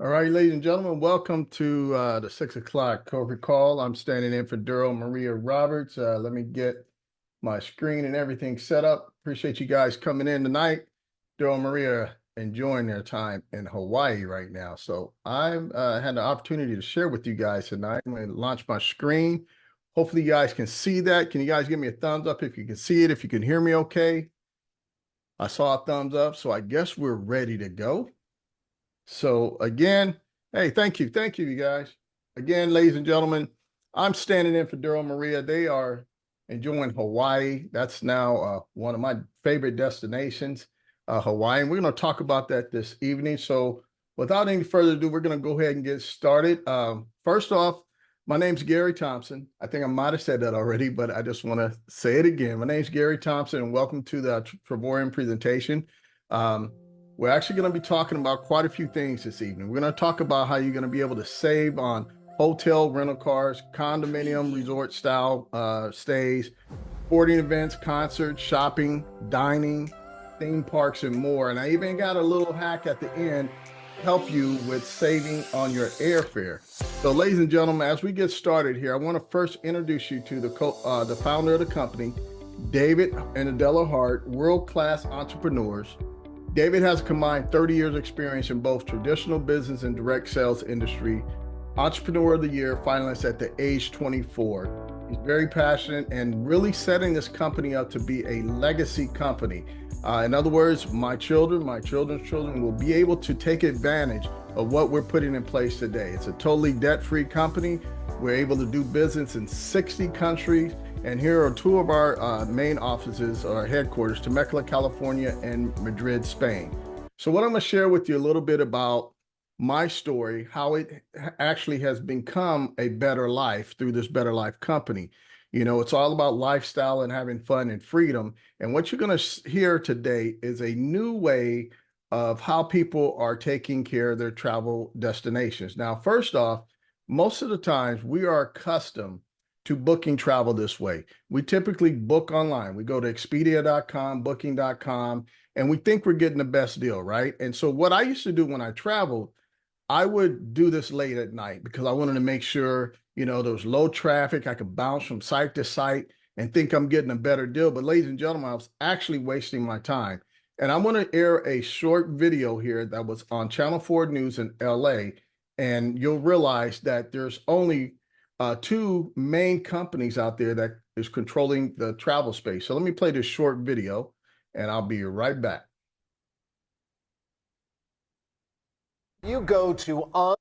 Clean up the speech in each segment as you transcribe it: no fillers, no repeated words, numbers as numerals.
All right, ladies and gentlemen, welcome to the 6 o'clock COVID call. I'm standing in for Daryl Maria Roberts. Let me get my screen and everything set up. Appreciate you guys coming in tonight. Daryl Maria enjoying their time in Hawaii right now. So I've had the opportunity to share with you guys tonight. I'm going to launch my screen. Hopefully you guys can see that. Can you guys give me a thumbs up if you can see it, if you can hear me okay? I saw a thumbs up, so I guess we're ready to go. So again, hey, thank you. Thank you, you guys. Again, ladies and gentlemen, I'm standing in for Daryl Maria. They are enjoying Hawaii. That's now one of my favorite destinations, Hawaii. And we're going to talk about that this evening. So without any further ado, we're going to go ahead and get started. First off, my name's Gary Thompson. I think I might have said that already, but I just want to say it again. My name's Gary Thompson, and welcome to the Travorium Presentation. We're actually going to be talking about quite a few things this evening. We're going to talk about how you're going to be able to save on hotel rental cars, condominium, resort style stays, sporting events, concerts, shopping, dining, theme parks, and more. And I even got a little hack at the end to help you with saving on your airfare. So, ladies and gentlemen, as we get started here, I want to first introduce you to the founder of the company, David and Adela Hart, world-class entrepreneurs. David has a combined 30 years experience in both traditional business and direct sales industry. Entrepreneur of the Year finalist at the age 24. He's very passionate and really setting this company up to be a legacy company. In other words, my children's children will be able to take advantage of what we're putting in place today. It's a totally debt-free company. We're able to do business in 60 countries. And here are two of our main offices, our headquarters, Temecula, California, and Madrid, Spain. So what I'm going to share with you a little bit about my story, how it actually has become a better life through this Better Life company. You know, it's all about lifestyle and having fun and freedom. And what you're going to hear today is a new way of how people are taking care of their travel destinations. Now, first off, most of the times we are accustomed to booking travel this way. We typically book online. We go to Expedia.com, Booking.com, and we think we're getting the best deal, right? And so what I used to do when I traveled, I would do this late at night because I wanted to make sure, you know, there was low traffic. I could bounce from site to site and think I'm getting a better deal. But ladies and gentlemen, I was actually wasting my time. And I'm going to air a short video here that was on Channel 4 News in LA. And you'll realize that there's only two main companies out there that is controlling the travel space. So let me play this short video and I'll be right back. You go to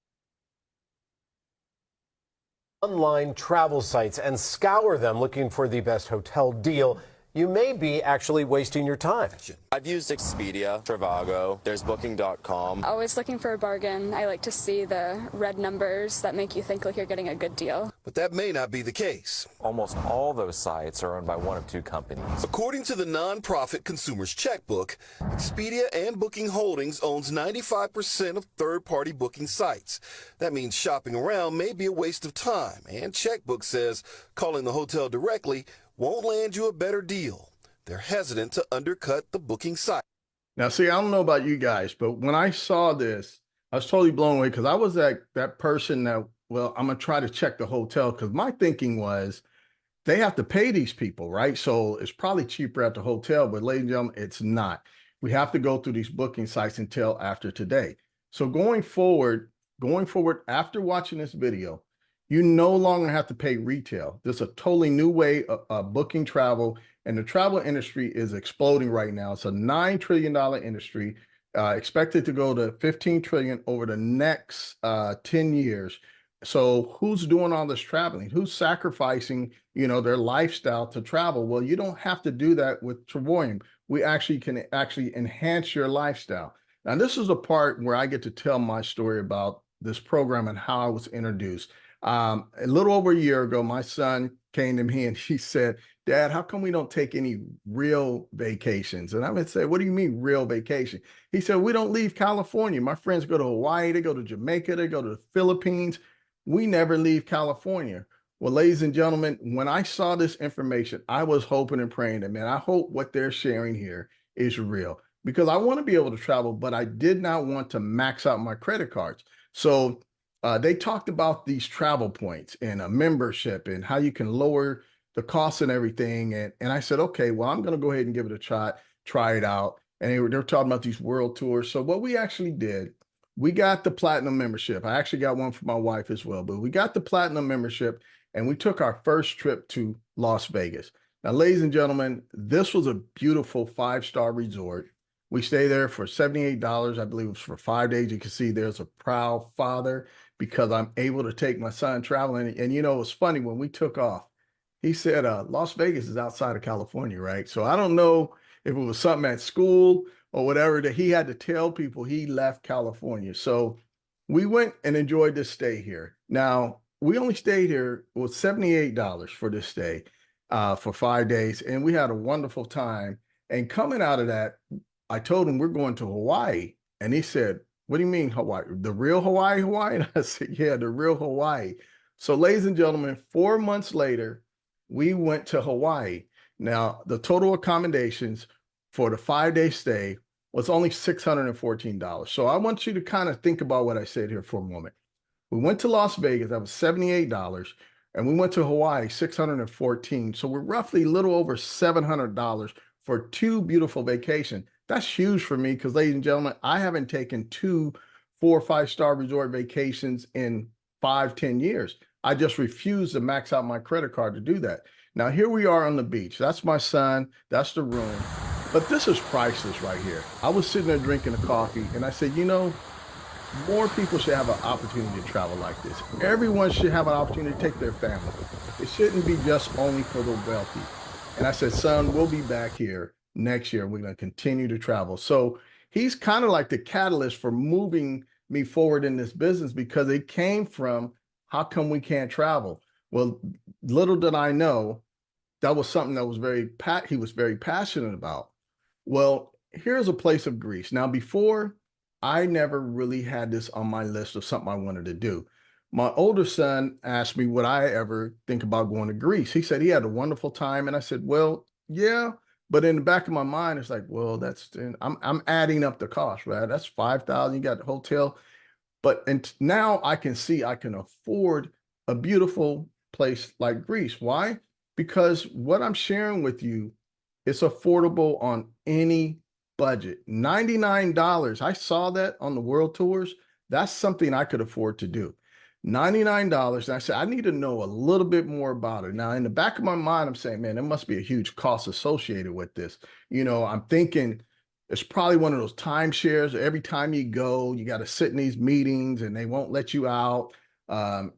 online travel sites and scour them looking for the best hotel deal. You may be actually wasting your time. I've used Expedia, Trivago, there's Booking.com. Always looking for a bargain. I like to see the red numbers that make you think like you're getting a good deal. But that may not be the case. Almost all those sites are owned by one of two companies. According to the nonprofit Consumer's Checkbook, Expedia and Booking Holdings owns 95% of third-party booking sites. That means shopping around may be a waste of time, and Checkbook says calling the hotel directly won't land you a better deal. They're hesitant to undercut the booking site. Now, see, I don't know about you guys, but when I saw this, I was totally blown away because I was that person that, well, I'm going to try to check the hotel because my thinking was they have to pay these people, right? So it's probably cheaper at the hotel, but ladies and gentlemen, it's not. We have to go through these booking sites until after today. So going forward after watching this video, you no longer have to pay retail. This is a totally new way of booking travel, and the travel industry is exploding right now. It's a $9 trillion industry, expected to go to $15 trillion over the next 10 years. So who's doing all this traveling? Who's sacrificing, you know, their lifestyle to travel? Well, you don't have to do that with Travorium. We actually can enhance your lifestyle. Now, this is a part where I get to tell my story about this program and how I was introduced. A little over a year ago, my son came to me and he said, "Dad, how come we don't take any real vacations?" And I would say, "What do you mean real vacation?" He said, "We don't leave California. My friends go to Hawaii, they go to Jamaica, they go to the Philippines. We never leave California." Well, ladies and gentlemen, when I saw this information, I was hoping and praying that, man, I hope what they're sharing here is real. because I want to be able to travel, but I did not want to max out my credit cards. So they talked about these travel points and a membership and how you can lower the cost and everything. And I said, okay, well, I'm going to go ahead and give it a try it out. And they were talking about these world tours. So what we actually did, we got the platinum membership. I actually got one for my wife as well, but we got the platinum membership and we took our first trip to Las Vegas. Now, ladies and gentlemen, this was a beautiful 5-star resort. We stayed there for $78. I believe it was for 5 days. You can see there's a proud father because I'm able to take my son traveling. And you know, it's funny when we took off, he said, Las Vegas is outside of California, right? So I don't know if it was something at school or whatever that he had to tell people he left California. So we went and enjoyed this stay here. Now, we only stayed here with $78 for this stay for 5 days, and we had a wonderful time. And coming out of that, I told him we're going to Hawaii. And he said, what do you mean Hawaii? The real Hawaii? And I said, yeah, the real Hawaii. So ladies and gentlemen, 4 months later, we went to Hawaii. Now, the total accommodations for the 5-day stay was only $614. So I want you to kind of think about what I said here for a moment. We went to Las Vegas, that was $78, and we went to Hawaii, $614. So we're roughly a little over $700 for 2 beautiful vacations. That's huge for me because, ladies and gentlemen, I haven't taken 2 4 or 5-star resort vacations in 5-10 years. I just refuse to max out my credit card to do that. Now, here we are on the beach. That's my son. That's the room. But this is priceless right here. I was sitting there drinking a coffee, and I said, you know, more people should have an opportunity to travel like this. Everyone should have an opportunity to take their family. It shouldn't be just only for the wealthy. And I said, son, we'll be back here next year. We're going to continue to travel. So he's kind of like the catalyst for moving me forward in this business because it came from, how come we can't travel? Well, little did I know that was something that he was very passionate about. Well, here's a place of Greece. Now, before, I never really had this on my list of something I wanted to do. My older son asked me, would I ever think about going to Greece? He said he had a wonderful time. And I said, well, yeah. But in the back of my mind, it's like, well, I'm adding up the cost, right? That's $5,000. You got the hotel. But now I can see I can afford a beautiful place like Greece. Why? Because what I'm sharing with you is affordable on any budget. $99. I saw that on the world tours. That's something I could afford to do. $99. And I said, I need to know a little bit more about it. Now, in the back of my mind, I'm saying, man, there must be a huge cost associated with this. You know, I'm thinking it's probably one of those timeshares. Every time you go, you got to sit in these meetings and they won't let you out. And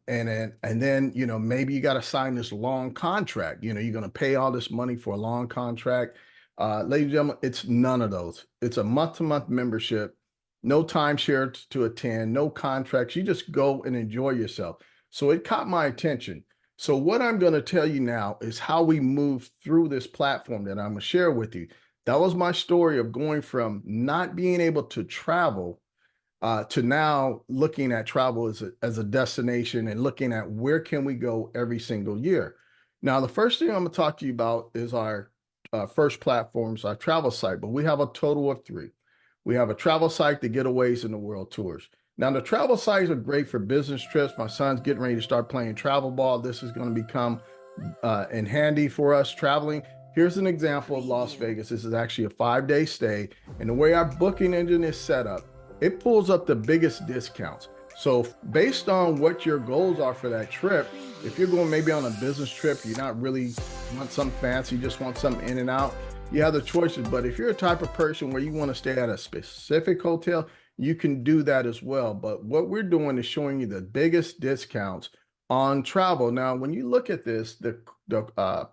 then, you know, maybe you got to sign this long contract. You know, you're going to pay all this money for a long contract. Ladies and gentlemen, it's none of those. It's a month-to-month membership, no timeshare to attend, no contracts. You just go and enjoy yourself. So it caught my attention. So what I'm going to tell you now is how we move through this platform that I'm going to share with you. That was my story of going from not being able to travel to now looking at travel as a destination and looking at where can we go every single year. Now, the first thing I'm going to talk to you about is our first platforms, our travel site, but we have a total of 3. We have a travel site, the getaways, and the world tours. Now, the travel sites are great for business trips. My son's getting ready to start playing travel ball. This is going to become in handy for us traveling. Here's an example of Las Vegas. This is actually a 5-day stay. And the way our booking engine is set up, it pulls up the biggest discounts. So based on what your goals are for that trip, if you're going maybe on a business trip, you're not really want something fancy, you just want something in and out, you have the choices. But if you're a type of person where you want to stay at a specific hotel, you can do that as well. But what we're doing is showing you the biggest discounts on travel. Now, when you look at this, the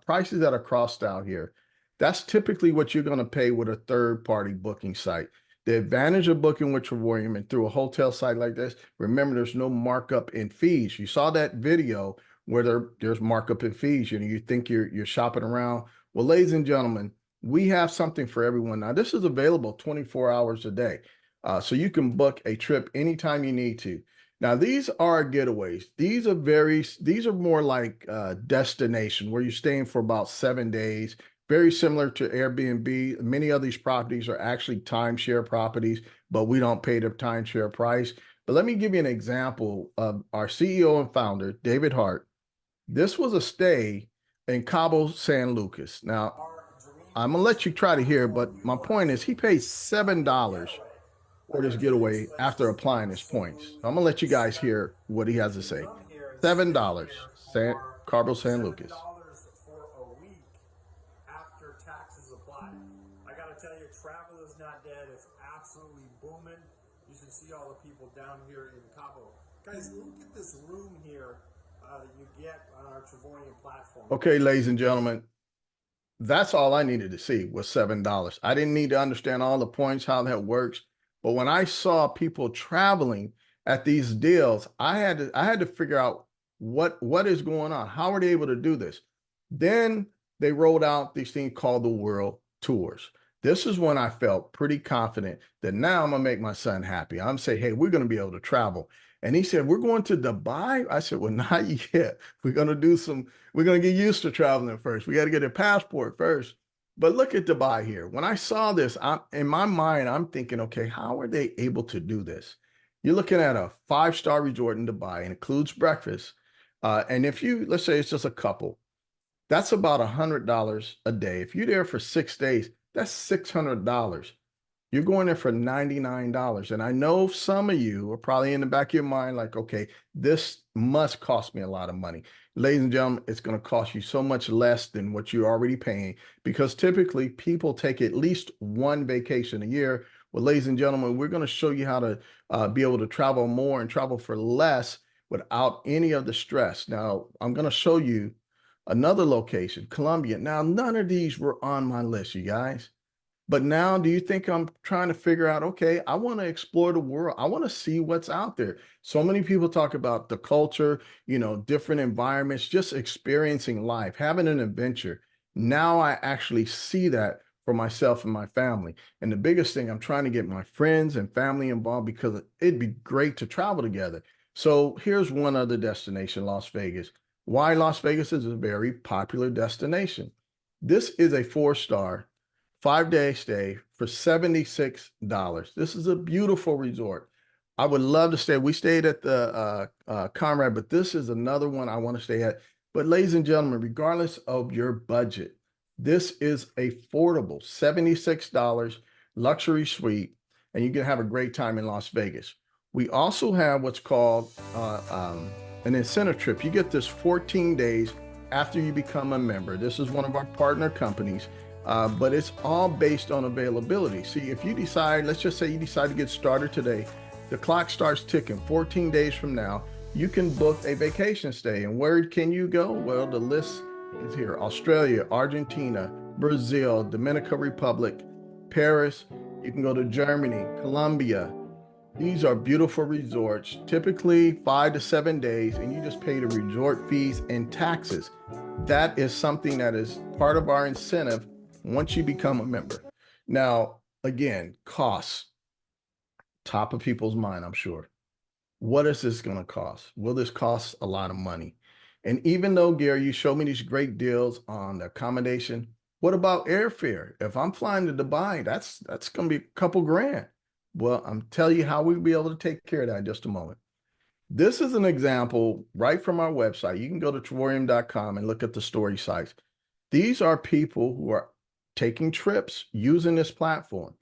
prices that are crossed out here, that's typically what you're going to pay with a third-party booking site. The advantage of booking with Travorium and through a hotel site like this, remember, there's no markup in fees. You saw that video where there's markup in fees. You know, you think you're shopping around. Well, ladies and gentlemen, we have something for everyone. Now, this is available 24 hours a day. So you can book a trip anytime you need to. Now, these are getaways. These are more like destination where you're staying for about 7 days. very similar to Airbnb. Many of these properties are actually timeshare properties, but we don't pay the timeshare price. But let me give you an example of our CEO and founder, David Hart. This was a stay in Cabo San Lucas. Now, I'm gonna let you try to hear, but my point is he paid $7 for this getaway after applying his points. I'm gonna let you guys hear what he has to say. $7, Cabo San Lucas. for a week after taxes apply. I gotta tell you, travel is not dead. It's absolutely booming. You should see all the people down here in Cabo. Guys, look at this room here that you get on our Travorium platform. Okay, ladies and gentlemen, that's all I needed to see was $7. I didn't need to understand all the points, how that works. But when I saw people traveling at these deals, I had to figure out what is going on. How are they able to do this? Then they rolled out these things called the World Tours. This is when I felt pretty confident that now I'm gonna make my son happy. I'm saying, hey, we're gonna be able to travel. And he said, we're going to Dubai. I said, well, not yet. We're gonna get used to traveling first. We got to get a passport first. But look at Dubai here. When I saw this, in my mind, I'm thinking, okay, how are they able to do this? You're looking at a 5-star resort in Dubai, and includes breakfast. And if let's say it's just a couple, that's about $100 a day. If you're there for 6 days, that's $600. You're going there for $99. And I know some of you are probably in the back of your mind like, okay, this must cost me a lot of money. Ladies and gentlemen, it's going to cost you so much less than what you're already paying, because typically people take at least one vacation a year. Well, ladies and gentlemen, we're going to show you how to be able to travel more and travel for less without any of the stress. Now, I'm going to show you another location, Colombia. Now, none of these were on my list, you guys. But now, do you think I'm trying to figure out, okay, I want to explore the world. I want to see what's out there. So many people talk about the culture, different environments, just experiencing life, having an adventure. Now I actually see that for myself and my family. And the biggest thing, I'm trying to get my friends and family involved because it'd be great to travel together. So here's one other destination, Las Vegas. Why Las Vegas is a very popular destination. This is a 4-star 5-day stay for $76. This is a beautiful resort. I would love to stay. We stayed at the Conrad, but this is another one I want to stay at. But ladies and gentlemen, regardless of your budget, this is affordable, $76 luxury suite, and you can have a great time in Las Vegas. We also have what's called an incentive trip. You get this 14 days after you become a member. This is one of our partner companies. But it's all based on availability. See, if you decide, let's just say you decide to get started today, the clock starts ticking. 14 days from now, you can book a vacation stay. And where can you go? Well, the list is here: Australia, Argentina, Brazil, Dominican Republic, Paris. You can go to Germany, Colombia. These are beautiful resorts, typically 5 to 7 days, and you just pay the resort fees and taxes. That is something that is part of our incentive once you become a member. Now, again, costs, top of people's mind, I'm sure. What is this going to cost? Will this cost a lot of money? And even though, Gary, you showed me these great deals on the accommodation, what about airfare? If I'm flying to Dubai, that's going to be a couple grand. Well, I'm telling you how we'll be able to take care of that in just a moment. This is an example right from our website. You can go to Travorium.com and look at the story sites. These are people who are taking trips using this platform.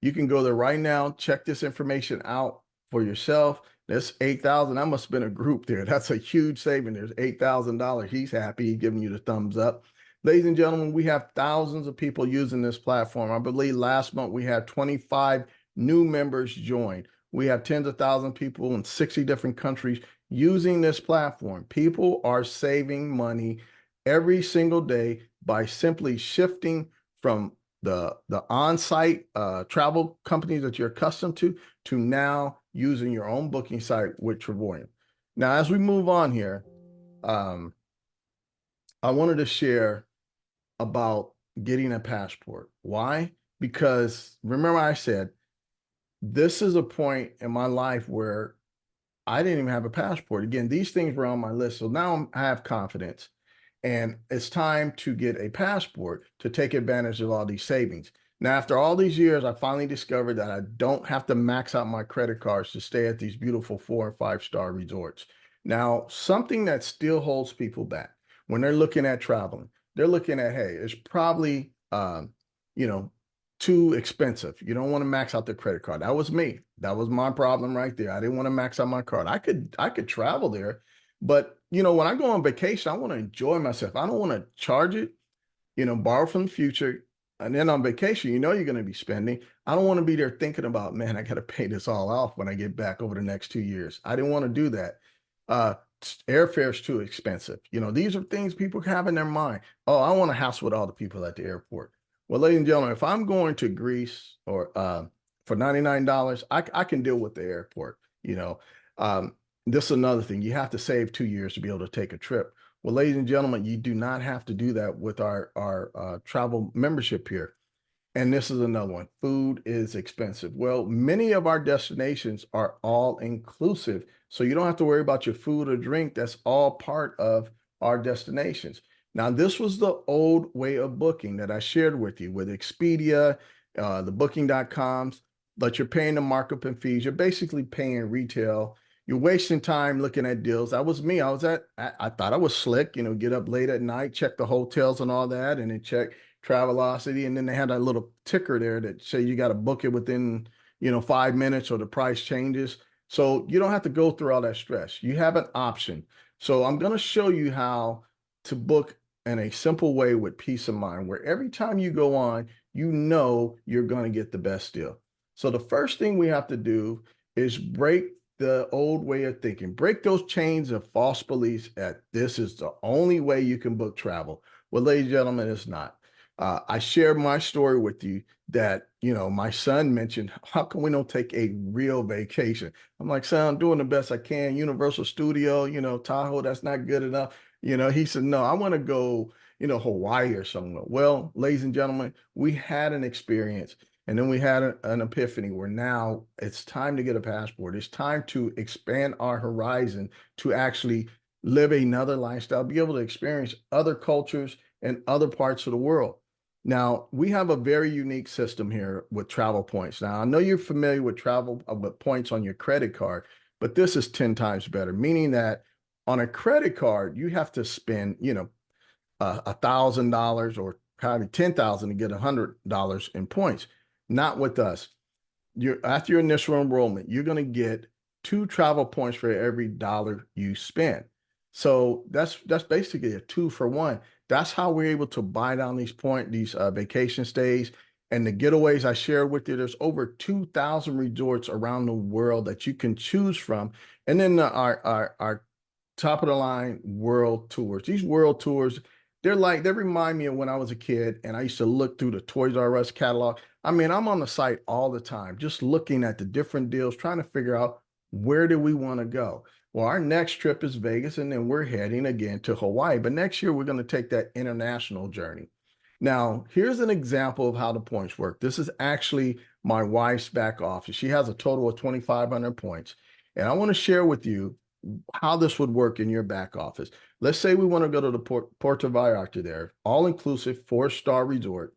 You can go there right now, check this information out for yourself. That's $8,000. That must have been a group there. That's a huge saving. There's $8,000. He's happy. He's giving you the thumbs up. Ladies and gentlemen, we have thousands of people using this platform. I believe last month we had 25 new members join. We have tens of thousands of people in 60 different countries using this platform. People are saving money every single day by simply shifting from the on-site travel companies that you're accustomed to now using your own booking site with Travorium. Now, as we move on here, I wanted to share about getting a passport. Why? Because remember I said, this is a point in my life where I didn't even have a passport. Again, these things were on my list. So now I have confidence. And it's time to get a passport to take advantage of all these savings. Now, after all these years, I finally discovered that I don't have to max out my credit cards to stay at these beautiful 4 and 5 star resorts. Now, something that still holds people back when they're looking at traveling, they're looking at, hey, it's probably, you know, too expensive. You don't want to max out the credit card. That was me. That was my problem right there. I didn't want to max out my card. I could travel there, but when I go on vacation, I want to enjoy myself. I don't want to charge it, borrow from the future. And then on vacation, you're going to be spending. I don't want to be there thinking about, man, I got to pay this all off when I get back over the next 2 years. I didn't want to do that. Airfare's too expensive. These are things people have in their mind. Oh, I want to hassle with all the people at the airport. Well, ladies and gentlemen, if I'm going to Greece or for $99, I can deal with the airport. This is another thing. You have to save 2 years to be able to take a trip. Well, ladies and gentlemen, you do not have to do that with our travel membership here. And this is another one. Food is expensive. Well, many of our destinations are all inclusive. So you don't have to worry about your food or drink. That's all part of our destinations. Now, this was the old way of booking that I shared with you with Expedia, the booking.coms, but you're paying the markup and fees. You're basically paying retail. You're wasting time looking at deals. That was me. I thought I was slick, get up late at night, check the hotels and all that, and then check Travelocity. And then they had that little ticker there that say you got to book it within, 5 minutes or the price changes. So you don't have to go through all that stress. You have an option. So I'm going to show you how to book in a simple way with peace of mind, where every time you go on, you're going to get the best deal. So the first thing we have to do is break the old way of thinking, break those chains of false beliefs that this is the only way you can book travel. Well, ladies and gentlemen, it's not. I shared my story with you that, my son mentioned, how come we don't take a real vacation? I'm like, son, I'm doing the best I can. Universal Studio, Tahoe, that's not good enough. He said, no, I want to go, Hawaii or somewhere. Well, ladies and gentlemen, we had an experience. And then we had an epiphany where now it's time to get a passport. It's time to expand our horizon to actually live another lifestyle, be able to experience other cultures and other parts of the world. Now, we have a very unique system here with travel points. Now, I know you're familiar with travel with points on your credit card, but this is 10 times better, meaning that on a credit card, you have to spend, $1,000 or probably 10,000 to get $100 in points. Not with us. After your initial enrollment, you're going to get 2 travel points for every dollar you spend. So that's basically a 2-for-1. That's how we're able to buy down these vacation stays and the getaways I shared with you. There's over 2,000 resorts around the world that you can choose from, and then our top of the line world tours. These world tours, they remind me of when I was a kid and I used to look through the Toys R Us catalog. I mean, I'm on the site all the time, just looking at the different deals, trying to figure out where do we want to go. Well, our next trip is Vegas, and then we're heading again to Hawaii. But next year, we're going to take that international journey. Now, here's an example of how the points work. This is actually my wife's back office. She has a total of 2,500 points. And I want to share with you how this would work in your back office. Let's say we want to go to the Puerto Vallarta there, all-inclusive 4-star resort.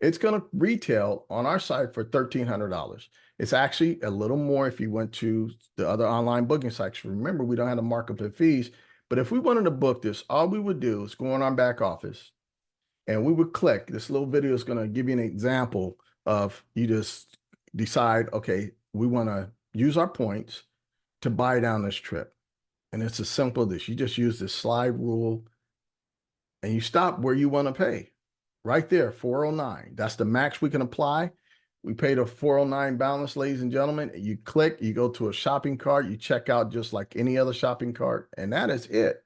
It's going to retail on our site for $1,300. It's actually a little more if you went to the other online booking sites. Remember, we don't have the markup and fees. But if we wanted to book this, all we would do is go on our back office and we would click. This little video is going to give you an example of you just decide, okay, we want to use our points to buy down this trip. And it's as simple as this. You just use this slide rule and you stop where you want to pay. Right there, 409. That's the max we can apply. We paid a 409 balance, ladies and gentlemen. You click, you go to a shopping cart, you check out just like any other shopping cart, and that is it.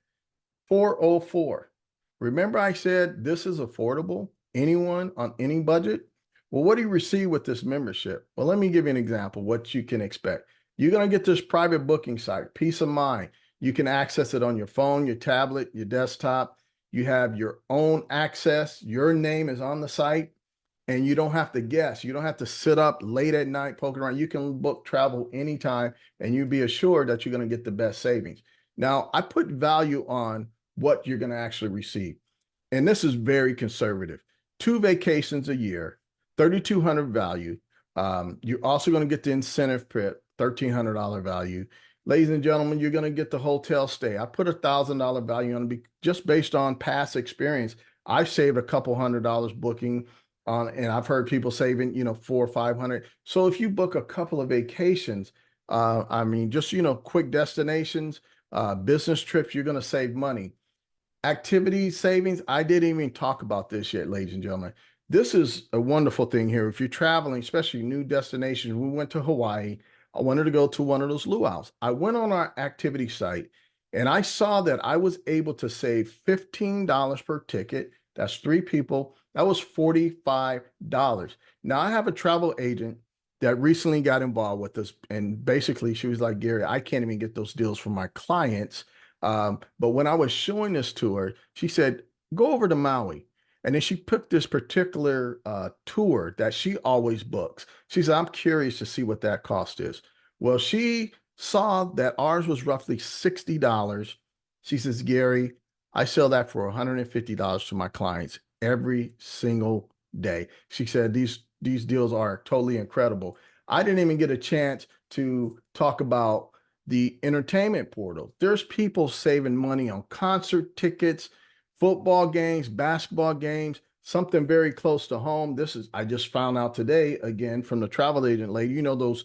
404. Remember I said this is affordable? Anyone on any budget? Well, what do you receive with this membership? Well, let me give you an example what you can expect. You're going to get this private booking site, peace of mind. You can access it on your phone, your tablet, your desktop. You have your own access. Your name is on the site and you don't have to guess. You don't have to sit up late at night poking around. You can book travel anytime and you be assured that you're going to get the best savings. Now, I put value on what you're going to actually receive. And this is very conservative. 2 vacations a year, 3,200 value. You're also going to get the incentive prep, $1,300 value. Ladies and gentlemen, you're going to get the hotel stay. I put $1,000 value on it just based on past experience. I've saved a couple $100 booking on, and I've heard people saving, $400 or $500. So if you book a couple of vacations, I mean, just, quick destinations, business trips, you're going to save money. Activity savings, I didn't even talk about this yet, ladies and gentlemen. This is a wonderful thing here. If you're traveling, especially new destinations, we went to Hawaii. I wanted to go to one of those luau's. I went on our activity site and I saw that I was able to save $15 per ticket. That's 3 people. That was $45. Now I have a travel agent that recently got involved with us. And basically she was like, Gary, I can't even get those deals for my clients. But when I was showing this to her, she said, go over to Maui. And then she picked this particular tour that she always books. She said, I'm curious to see what that cost is. Well, she saw that ours was roughly $60. She says, Gary, I sell that for $150 to my clients every single day. She said, these deals are totally incredible. I didn't even get a chance to talk about the entertainment portal. There's people saving money on concert tickets, football games, basketball games, something very close to home. I just found out today, again, from the travel agent lady, those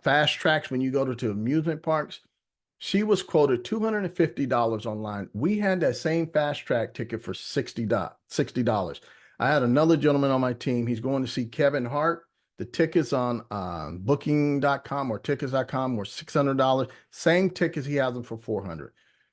fast tracks when you go to amusement parks. She was quoted $250 online. We had that same fast track ticket for $60. I had another gentleman on my team. He's going to see Kevin Hart. The tickets on booking.com or tickets.com were $600. Same tickets, he has them for $400.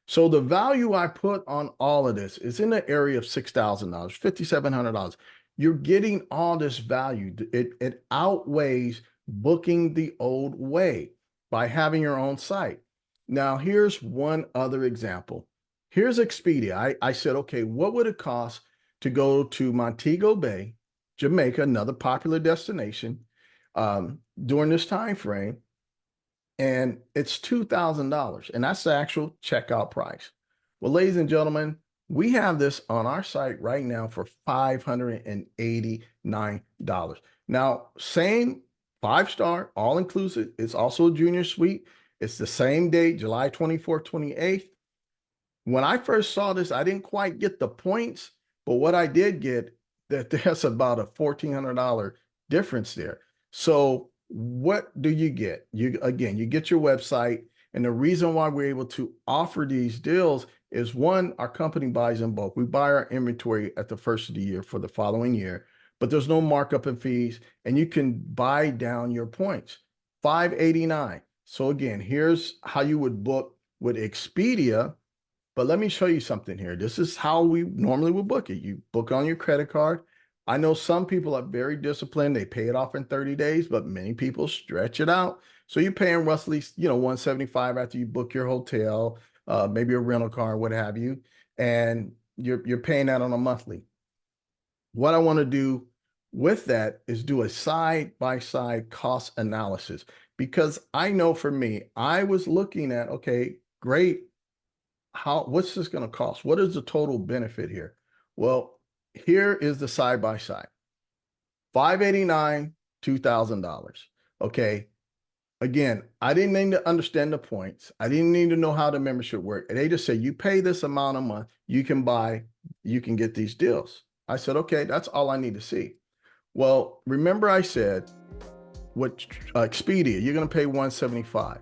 So the value I put on all of this is in the area of $6,000, $5,700. You're getting all this value. It outweighs booking the old way by having your own site. Now, here's one other example. Here's Expedia. I said, okay, what would it cost to go to Montego Bay, Jamaica, another popular destination, during this time frame? And it's $2,000, and that's the actual checkout price. Well, ladies and gentlemen, we have this on our site right now for $589. Now, same 5-star, all inclusive. It's also a junior suite. It's the same date, July 24th, 28th. When I first saw this, I didn't quite get the points, but what I did get, that there's about a $1,400 difference there. So what do you get? You get your website. And the reason why we're able to offer these deals is, one, our company buys in bulk. We buy our inventory at the first of the year for the following year, but there's no markup and fees, and you can buy down your points. $589. So again, here's how you would book with Expedia. But let me show you something here. This is how we normally would book it. You book on your credit card. I know some people are very disciplined. They pay it off in 30 days, but many people stretch it out. So you're paying roughly, $175 after you book your hotel, maybe a rental car, what have you, and you're paying that on a monthly. What I want to do with that is do a side-by-side cost analysis, because I know for me, I was looking at, okay, great. What's this going to cost? What is the total benefit here? Well, here is the side-by-side. $589, $2,000. Okay. Again, I didn't need to understand the points. I didn't need to know how the membership worked. They just say, you pay this amount a month, you can get these deals. I said, okay, that's all I need to see. Well, remember I said with Expedia, you're going to pay $175.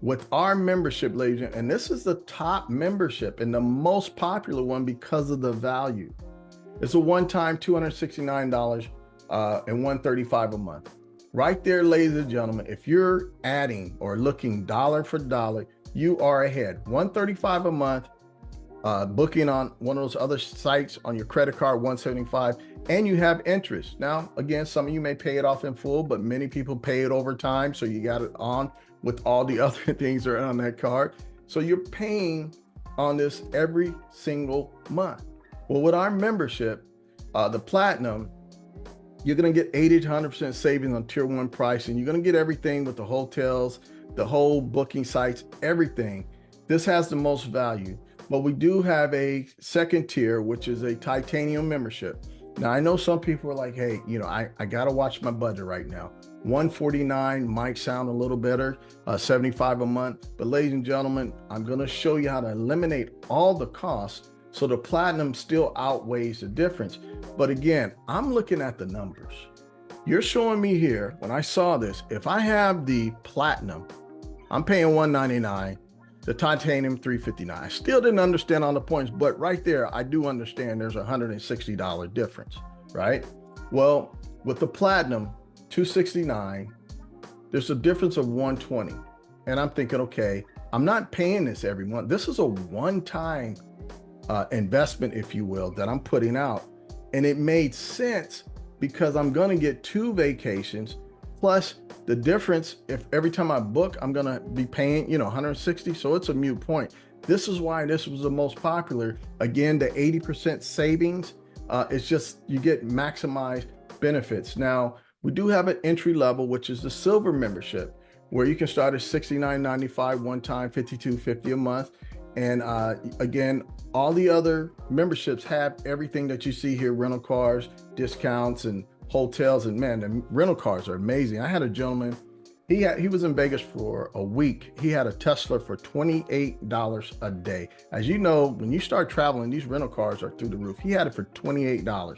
With our membership, ladies, and this is the top membership and the most popular one because of the value. It's a one-time $269 and $135 a month. Right there, ladies and gentlemen, if you're adding or looking dollar for dollar, you are ahead. $135 a month, booking on one of those other sites on your credit card, $175, and you have interest. Now, again, some of you may pay it off in full, but many people pay it over time, so you got it on with all the other things that are on that card. So you're paying on this every single month. Well, with our membership, the Platinum, you're going to get 80 to 100% savings on tier 1 pricing. You're going to get everything with the hotels, the whole booking sites, everything. This has the most value. But we do have a second tier, which is a titanium membership. Now, I know some people are like, hey, I got to watch my budget right now. 149 might sound a little better, 75 a month. But ladies and gentlemen, I'm going to show you how to eliminate all the costs so the platinum still outweighs the difference. But again, I'm looking at the numbers. You're showing me here, when I saw this, if I have the platinum, I'm paying $199, the titanium $359. I still didn't understand all the points, but right there, I do understand there's a $160 difference, right? Well, with the platinum, $269, there's a difference of $120. And I'm thinking, okay, I'm not paying this every month. This is a one-time investment, if you will, that I'm putting out. And it made sense because I'm going to get 2 vacations plus the difference. If every time I book, I'm going to be paying, $160. So it's a moot point. This is why this was the most popular. Again, the 80% savings, it's just, you get maximized benefits. Now, we do have an entry level, which is the silver membership, where you can start at $69.95 one time, $52.50 a month. And again, all the other memberships have everything that you see here: rental cars, discounts, and hotels. And man, the rental cars are amazing. I had a gentleman, he was in Vegas for a week. He had a Tesla for $28 a day. As you know, when you start traveling, these rental cars are through the roof. He had it for $28.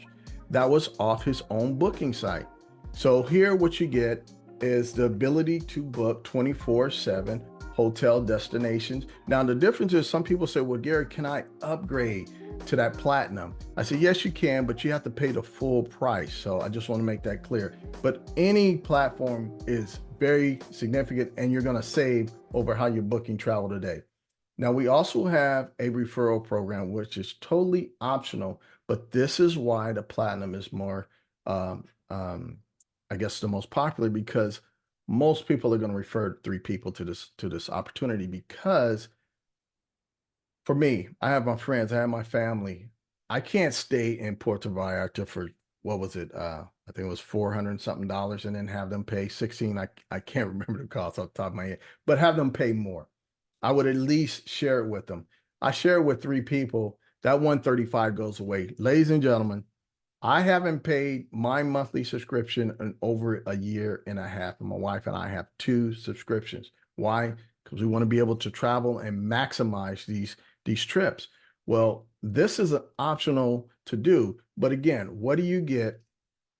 That was off his own booking site. So here what you get is the ability to book 24/7 hotel destinations. Now, the difference is some people say, well, Gary, can I upgrade to that platinum? I said, yes, you can, but you have to pay the full price. So I just want to make that clear. But any platform is very significant, and you're going to save over how you're booking travel today. Now, we also have a referral program, which is totally optional, but this is why the platinum is more, I guess, the most popular, because most people are going to refer 3 people to this opportunity. Because for me, I have my friends, I have my family. I can't stay in Puerto Vallarta for, what was it? I think it was $400 something and then have them pay 16. I can't remember the cost off the top of my head, but have them pay more. I would at least share it with them. I share it with 3 people. That 135 goes away. Ladies and gentlemen, I haven't paid my monthly subscription in over a year and a half. And my wife and I have 2 subscriptions. Why? Because we want to be able to travel and maximize these trips. Well, this is optional to do. But again, what do you get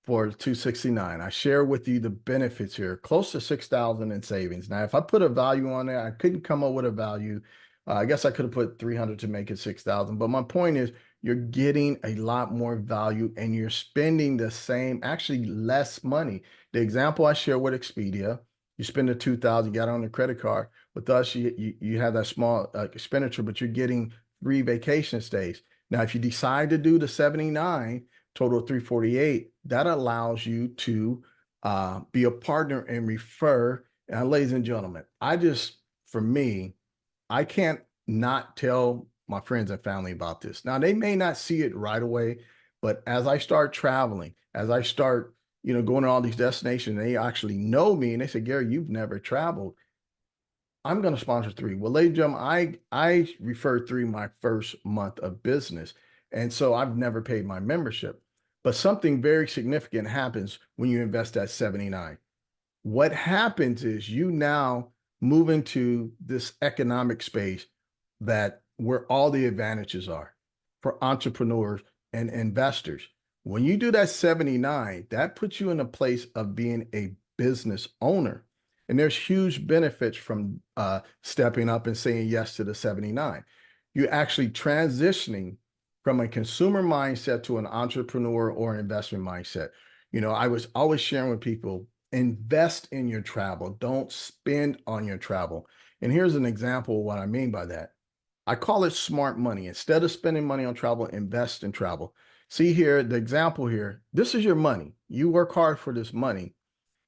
for $269? I share with you the benefits here, close to $6,000 in savings. Now, if I put a value on there, I couldn't come up with a value. I guess I could have put 300 to make it 6,000. But my point is, you're getting a lot more value and you're spending the same, actually less money. The example I share with Expedia, you spend the 2,000, you got it on the credit card. With us, you have that small expenditure, but you're getting 3 vacation stays. Now, if you decide to do the 79, total 348, that allows you to be a partner and refer. And ladies and gentlemen, for me, I can't not tell my friends and family about this. Now, they may not see it right away, but as I start traveling, as I start, going to all these destinations, they actually know me and they say, Gary, you've never traveled. I'm going to sponsor 3. Well, ladies and gentlemen, I referred 3 my first month of business. And so I've never paid my membership. But something very significant happens when you invest at 79. What happens is you now move into this economic space where all the advantages are for entrepreneurs and investors. When you do that 79, that puts you in a place of being a business owner. And there's huge benefits from stepping up and saying yes to the 79. You're actually transitioning from a consumer mindset to an entrepreneur or an investment mindset. I was always sharing with people, invest in your travel. Don't spend on your travel. And here's an example of what I mean by that. I call it smart money. Instead of spending money on travel, invest in travel. See here, the example here, this is your money. You work hard for this money.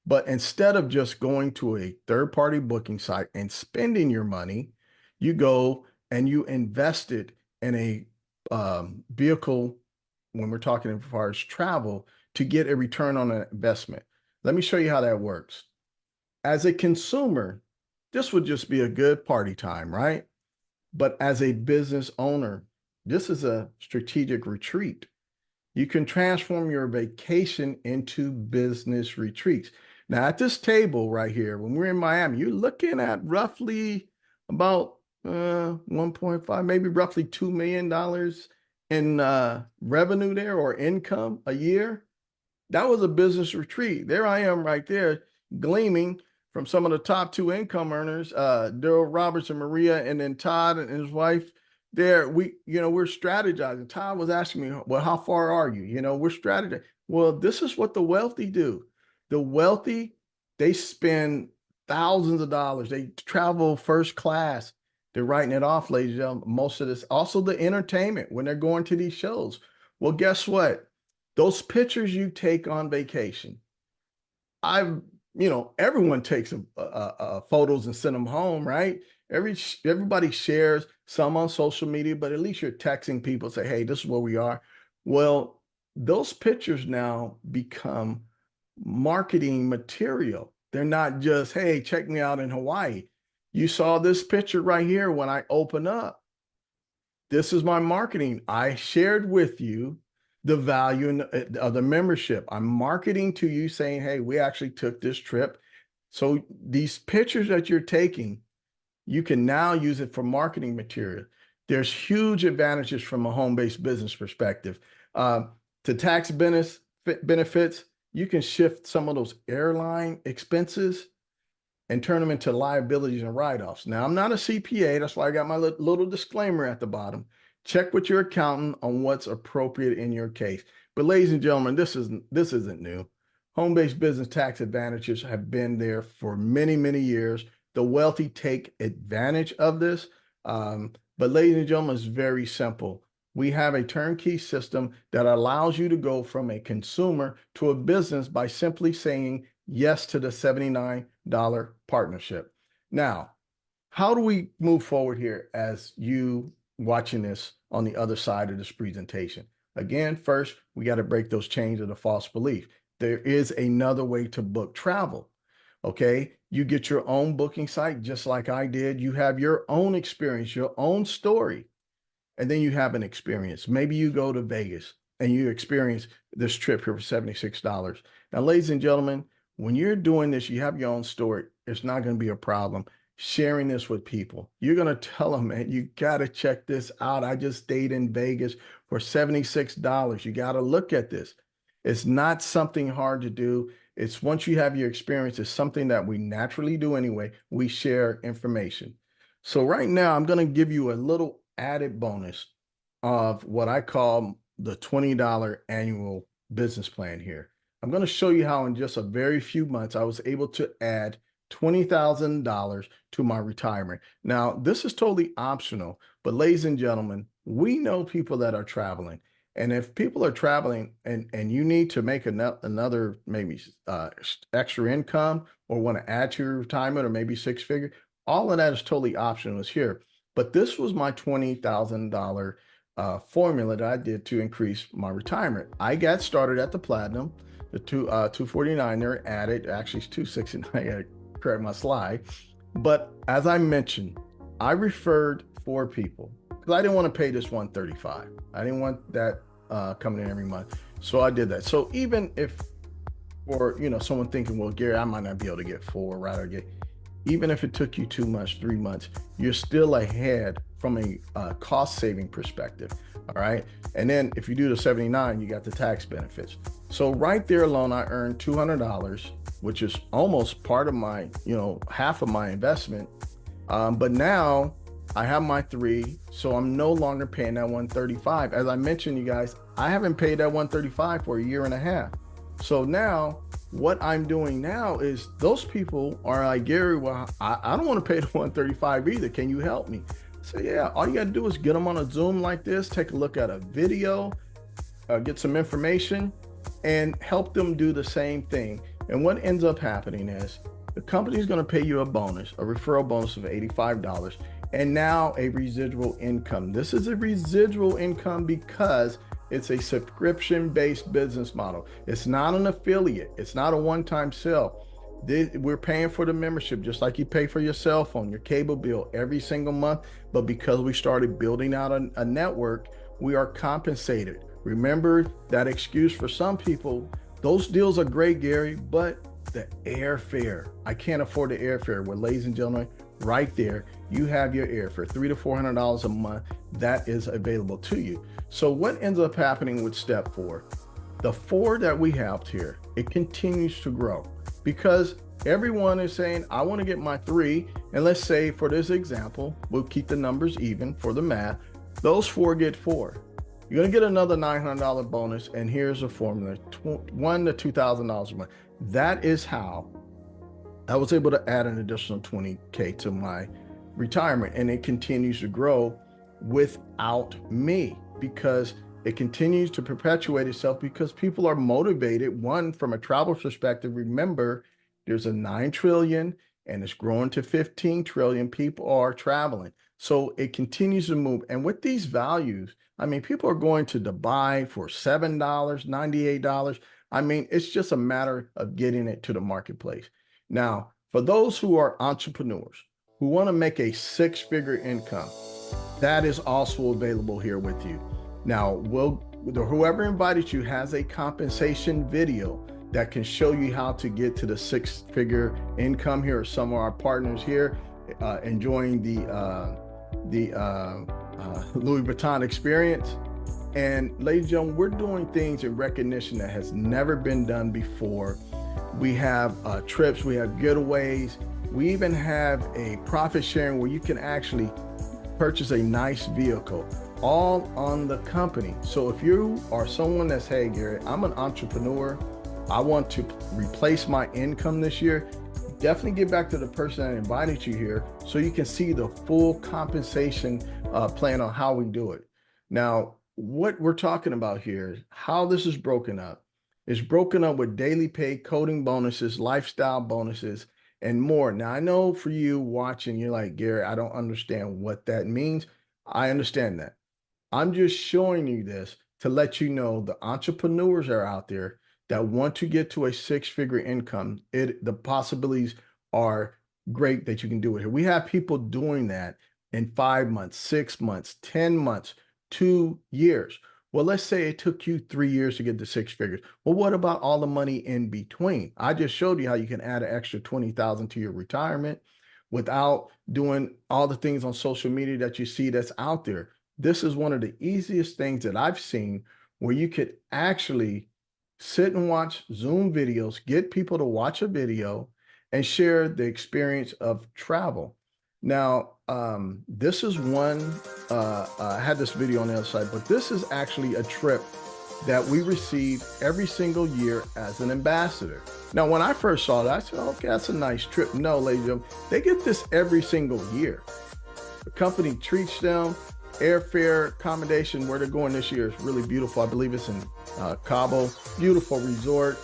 But instead of just going to a third-party booking site and spending your money, you go and you invest it in a vehicle, when we're talking as far as travel, to get a return on an investment. Let me show you how that works. As a consumer, this would just be a good party time, right? But as a business owner, this is a strategic retreat. You can transform your vacation into business retreats. Now, at this table right here, when we're in Miami, you're looking at roughly about 1.5, maybe roughly $2 million in revenue there or income a year. That was a business retreat. There I am right there, gleaming from some of the top two income earners, Daryl Roberts and Maria, and then Todd and his wife. There, we're strategizing. Todd was asking me, well, how far are you? We're strategizing. Well, this is what the wealthy do. The wealthy, they spend thousands of dollars. They travel first class. They're writing it off, ladies and gentlemen. Most of this, also the entertainment when they're going to these shows. Well, guess what? Those pictures you take on vacation, everyone takes photos and send them home, right? Everybody shares some on social media, but at least you're texting people, say, hey, this is where we are. Well, those pictures now become marketing material. They're not just, hey, check me out in Hawaii. You saw this picture right here when I open up. This is my marketing. I shared with you the value of the membership. I'm marketing to you saying, hey, we actually took this trip. So these pictures that you're taking, you can now use it for marketing material. There's huge advantages from a home-based business perspective. To tax benefits, you can shift some of those airline expenses and turn them into liabilities and write-offs. Now, I'm not a CPA. That's why I got my little disclaimer at the bottom. Check with your accountant on what's appropriate in your case. But ladies and gentlemen, this isn't new. Home-based business tax advantages have been there for many, many years. The wealthy take advantage of this. But ladies and gentlemen, it's very simple. We have a turnkey system that allows you to go from a consumer to a business by simply saying yes to the $79 partnership. Now, how do we move forward here as you watching this on the other side of this presentation? Again, first, we got to break those chains of the false belief. There is another way to book travel. Okay, you get your own booking site just like I did. You have your own experience, your own story, and then you have an experience. Maybe you go to Vegas and you experience this trip here for $76. Now, ladies and gentlemen, when you're doing this, you have your own story. It's not going to be a problem sharing this with people. You're going to tell them, man, you got to check this out. I just stayed in Vegas for $76. You got to look at this. It's not something hard to do. It's once you have your experience, it's something that we naturally do anyway. We share information. So right now, I'm going to give you a little added bonus of what I call the $20 annual business plan here. I'm going to show you how in just a very few months, I was able to add $20,000 to my retirement. Now, this is totally optional, but ladies and gentlemen, we know people that are traveling. And if people are traveling and you need to make another maybe extra income or want to add to your retirement or maybe six figure, all of that is totally optional. It's here. But this was my $20,000 formula that I did to increase my retirement. I got started at the platinum, the 249 there added, actually it's 269. I gotta correct my slide. But as I mentioned, I referred 4 people because I didn't want to pay this $135. I didn't want that coming in every month. So I did that. So even if for someone thinking, well, Gary, I might not be able to get 4, right? Even if it took you 2 months, 3 months, you're still ahead from a cost saving perspective. All right. And then if you do the 79, you got the tax benefits. So right there alone, I earned $200, which is almost part of my, half of my investment. But now I have my 3, so I'm no longer paying that $135. As I mentioned, you guys, I haven't paid that $135 for a year and a half. So now what I'm doing now is those people are like, Gary, well, I don't want to pay the $135 either. Can you help me? So yeah, all you got to do is get them on a Zoom like this, take a look at a video, get some information, and help them do the same thing. And what ends up happening is the company is going to pay you a bonus, a referral bonus of $85, and now a residual income. This is a residual income because it's a subscription-based business model. It's not an affiliate. It's not a one-time sale. We're paying for the membership just like you pay for your cell phone, your cable bill every single month. But because we started building out a network, we are compensated. Remember that excuse for some people, those deals are great, Gary, but the airfare, I can't afford the airfare. Well, ladies and gentlemen, right there, you have your airfare, $300 to $400 a month that is available to you. So what ends up happening with step 4? The 4 that we have here, it continues to grow because everyone is saying, I want to get my 3. And let's say for this example, we'll keep the numbers even for the math. Those 4 get 4. You're going to get another $900 bonus. And here's a formula, $1,000 to $2,000 a month. That is how I was able to add an additional 20K to my retirement. And it continues to grow without me because it continues to perpetuate itself because people are motivated. One, from a travel perspective, remember, there's a 9 trillion and it's growing to 15 trillion. People are traveling. So it continues to move. And with these values, I mean, people are going to Dubai for $7, $98. I mean, it's just a matter of getting it to the marketplace. Now, for those who are entrepreneurs who want to make a 6-figure income, that is also available here with you. Now, whoever invited you has a compensation video that can show you how to get to the 6-figure income. Here are some of our partners here enjoying the Louis Vuitton experience. And ladies and gentlemen, we're doing things in recognition that has never been done before. We have trips, we have getaways, we even have a profit sharing where you can actually purchase a nice vehicle, all on the company. So if you are someone that's, hey, Gary, I'm an entrepreneur, I want to replace my income this year, definitely get back to the person that invited you here so you can see the full compensation plan on how we do it. Now, what we're talking about here is how this is broken up. It's broken up with daily pay, coding bonuses, lifestyle bonuses, and more. Now, I know for you watching, you're like, Gary, I don't understand what that means. I understand that. I'm just showing you this to let you know the entrepreneurs are out there that want to get to a 6-figure income. The possibilities are great that you can do it here. We have people doing that in 5 months, 6 months, 10 months, 2 years. Well, let's say it took you 3 years to get to 6 figures. Well, what about all the money in between? I just showed you how you can add an extra 20,000 to your retirement without doing all the things on social media that you see that's out there. This is one of the easiest things that I've seen where you could actually sit and watch Zoom videos, get people to watch a video and share the experience of travel. Now, this is one, I had this video on the other side, but this is actually a trip that we receive every single year as an ambassador. Now, when I first saw that, I said, okay, that's a nice trip. No, ladies and gentlemen, they get this every single year. The company treats them, airfare, accommodation, where they're going this year is really beautiful. I believe it's in Cabo, beautiful resort.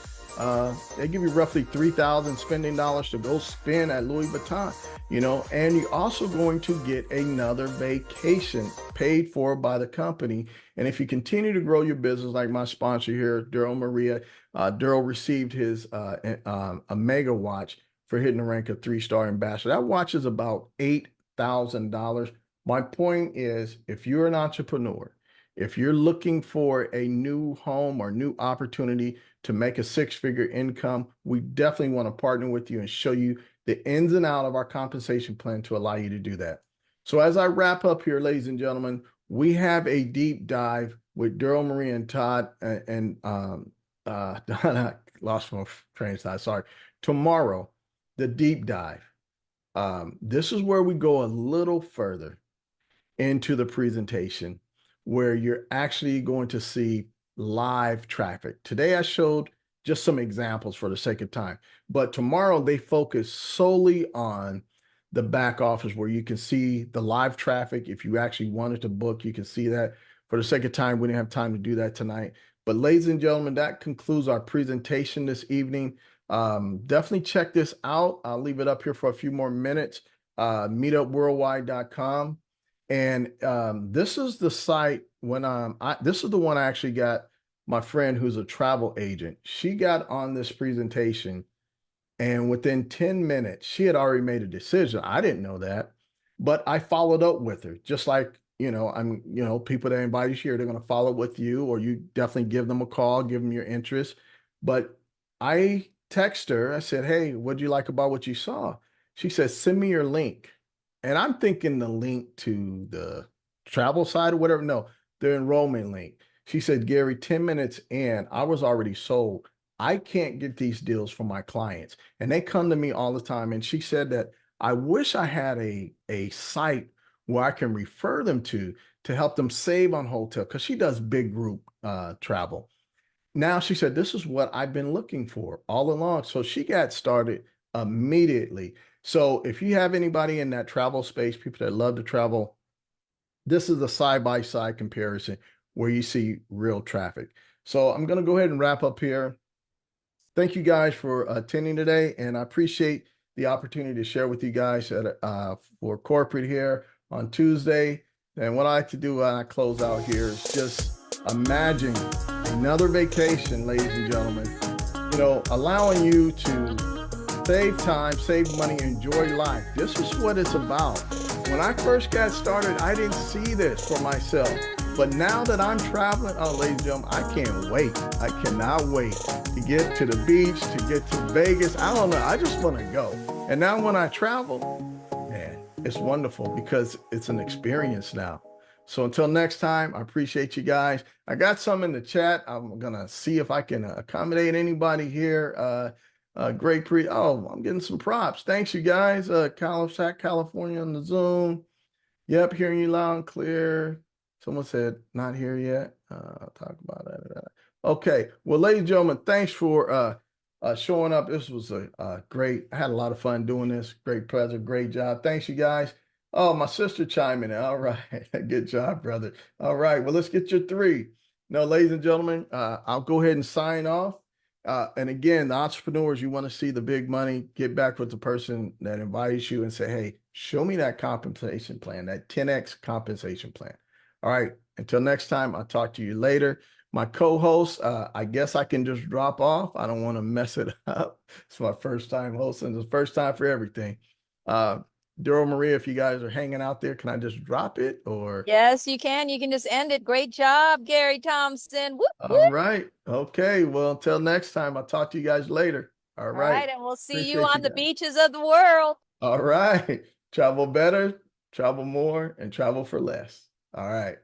They give you roughly $3,000 spending dollars to go spend at Louis Vuitton, you know, and you're also going to get another vacation paid for by the company. And if you continue to grow your business, like my sponsor here, Daryl Maria, Daryl received his a mega watch for hitting the rank of 3-star ambassador. That watch is about $8,000. My point is, if you're an entrepreneur, if you're looking for a new home or new opportunity to make a 6-figure income, we definitely want to partner with you and show you the ins and outs of our compensation plan to allow you to do that. So as I wrap up here, ladies and gentlemen, we have a deep dive with Daryl, Marie, and Todd, and I lost my train of thought, sorry. Tomorrow, the deep dive. This is where we go a little further into the presentation, where you're actually going to see live traffic. Today I showed just some examples for the sake of time, but tomorrow they focus solely on the back office where you can see the live traffic. If you actually wanted to book, you can see that. For the sake of time, we didn't have time to do that tonight. But ladies and gentlemen, that concludes our presentation this evening. Definitely check this out. I'll leave it up here for a few more minutes. Meetupworldwide.com. And this is the site when this is the one I actually got my friend who's a travel agent. She got on this presentation And within 10 minutes, she had already made a decision. I didn't know that, but I followed up with her, just like, people that invite you here, they're going to follow with you, or you definitely give them a call, give them your interest. But I text her, I said, hey, what'd you like about what you saw? She says, send me your link. And I'm thinking the link to the travel side or whatever. No, the enrollment link. She said, Gary, 10 minutes in, I was already sold. I can't get these deals for my clients. And they come to me all the time. And she said that I wish I had a site where I can refer them to help them save on hotel, because she does big group travel. Now she said, this is what I've been looking for all along. So she got started immediately. So if you have anybody in that travel space, people that love to travel, this is a side-by-side comparison where you see real traffic. So I'm going to go ahead and wrap up here. Thank you guys for attending today, and I appreciate the opportunity to share with you guys for corporate here on Tuesday. And what I like to do when I close out here is just imagine another vacation, ladies and gentlemen, allowing you to save time, save money, enjoy life. This is what it's about. When I first got started, I didn't see this for myself. But now that I'm traveling, oh, ladies and gentlemen, I can't wait. I cannot wait to get to the beach, to get to Vegas. I don't know. I just want to go. And now when I travel, man, it's wonderful because it's an experience now. So until next time, I appreciate you guys. I got some in the chat. I'm going to see if I can accommodate anybody here. I'm getting some props. Thanks, you guys. California on the Zoom. Yep, hearing you loud and clear. Someone said not here yet. I'll talk about that. Okay. Well, ladies and gentlemen, thanks for showing up. This was a great. I had a lot of fun doing this. Great pleasure. Great job. Thanks, you guys. Oh, my sister chiming in. All right. Good job, brother. All right. Well, let's get your 3. Now, ladies and gentlemen, I'll go ahead and sign off. And again, the entrepreneurs, you want to see the big money, get back with the person that invites you and say, hey, show me that compensation plan, that 10X compensation plan. All right. Until next time, I'll talk to you later. My co-host, I guess I can just drop off. I don't want to mess it up. It's my first time hosting. It's the first time for everything. Daryl, Maria, if you guys are hanging out there, can I just drop it or? Yes, you can. You can just end it. Great job, Gary Thompson. Whoop, All whoop. right. Okay. Well, until next time, I'll talk to you guys later. All All right. right. And we'll see you Appreciate on the guys. beaches of the world. All right. Travel better, travel more, and travel for less. All right.